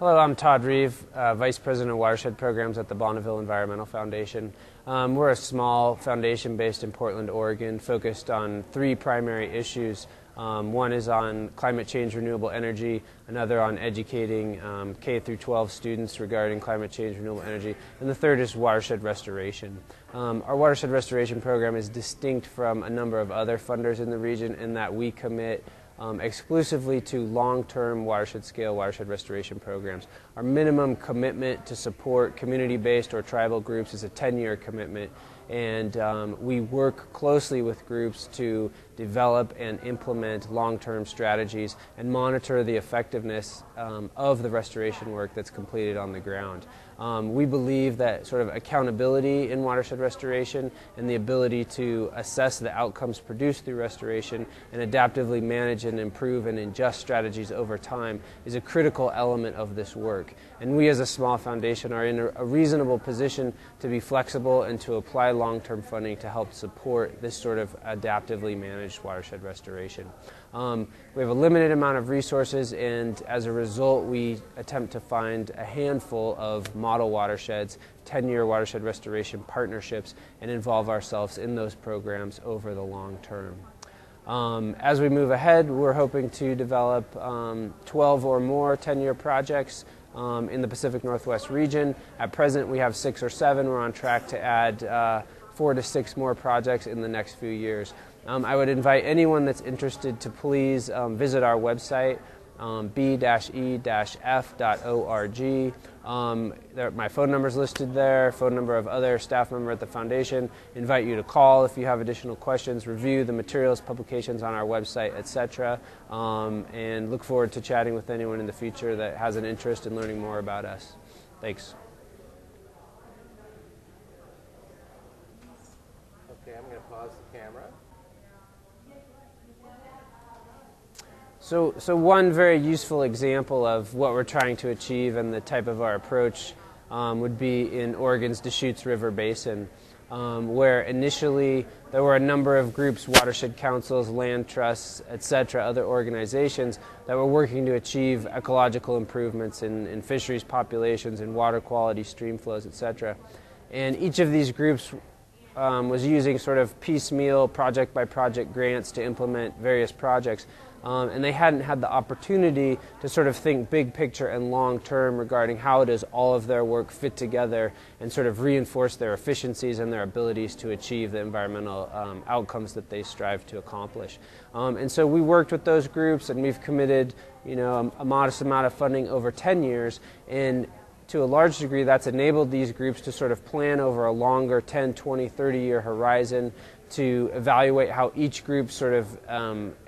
Hello, I'm Todd Reeve, Vice President of Watershed Programs at the Bonneville Environmental Foundation. We're a small foundation based in Portland, Oregon, focused on three primary issues. One is on climate change, renewable energy, another on educating K through 12 students regarding climate change, renewable energy, and the third is watershed restoration. Our watershed restoration program is distinct from a number of other funders in the region in that we commit exclusively to long-term watershed-scale watershed restoration programs. Our minimum commitment to support community-based or tribal groups is a 10-year commitment, and we work closely with groups to develop and implement long-term strategies and monitor the effectiveness of the restoration work that's completed on the ground. We believe that sort of accountability in watershed restoration and the ability to assess the outcomes produced through restoration and adaptively manage and improve and adjust strategies over time is a critical element of this work. And we as a small foundation are in a reasonable position to be flexible and to apply long-term funding to help support this sort of adaptively managed watershed restoration. We have a limited amount of resources, and as a result we attempt to find a handful of model watersheds, 10-year watershed restoration partnerships, and involve ourselves in those programs over the long term. As we move ahead, we're hoping to develop 12 or more 10-year projects in the Pacific Northwest region. At present we have 6 or 7. We're on track to add 4 to 6 more projects in the next few years. I would invite anyone that's interested to please visit our website, b-e-f.org. My phone number is listed there, phone number of other staff member at the foundation. Invite you to call if you have additional questions, review the materials, publications on our website, etc. And look forward to chatting with anyone in the future that has an interest in learning more about us. Thanks. Okay, I'm going to pause the camera. So one very useful example of what we're trying to achieve and the type of our approach would be in Oregon's Deschutes River Basin, where initially there were a number of groups, watershed councils, land trusts, etc., other organizations that were working to achieve ecological improvements in fisheries populations, in water quality, stream flows, etc. And each of these groups was using sort of piecemeal, project-by-project grants to implement various projects. And they hadn't had the opportunity to sort of think big picture and long term regarding how does all of their work fit together and sort of reinforce their efficiencies and their abilities to achieve the environmental outcomes that they strive to accomplish. And so we worked with those groups, and we've committed, a modest amount of funding over 10 years, and to a large degree that's enabled these groups to sort of plan over a longer 10, 20, 30-year horizon to evaluate how each group's sort of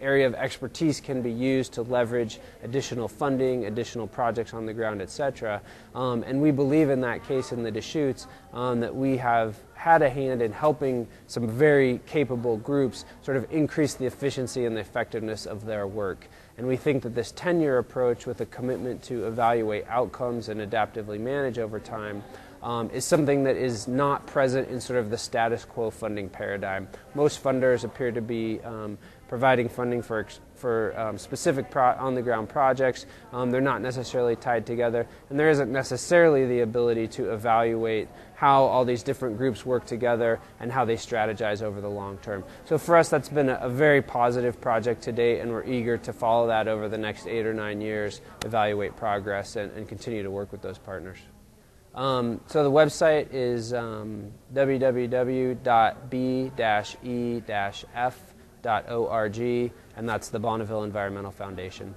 area of expertise can be used to leverage additional funding, additional projects on the ground, etc. And we believe in that case in the Deschutes that we have had a hand in helping some very capable groups sort of increase the efficiency and the effectiveness of their work. And we think that this 10-year approach with a commitment to evaluate outcomes and adaptively manage over time is something that is not present in sort of the status quo funding paradigm. Most funders appear to be providing funding for specific on-the-ground projects. They're not necessarily tied together, and there isn't necessarily the ability to evaluate how all these different groups work together and how they strategize over the long term. So for us, that's been a very positive project to date, and we're eager to follow that over the next 8 or 9 years, evaluate progress, and continue to work with those partners. So the website is www.b-e-f.org, and that's the Bonneville Environmental Foundation.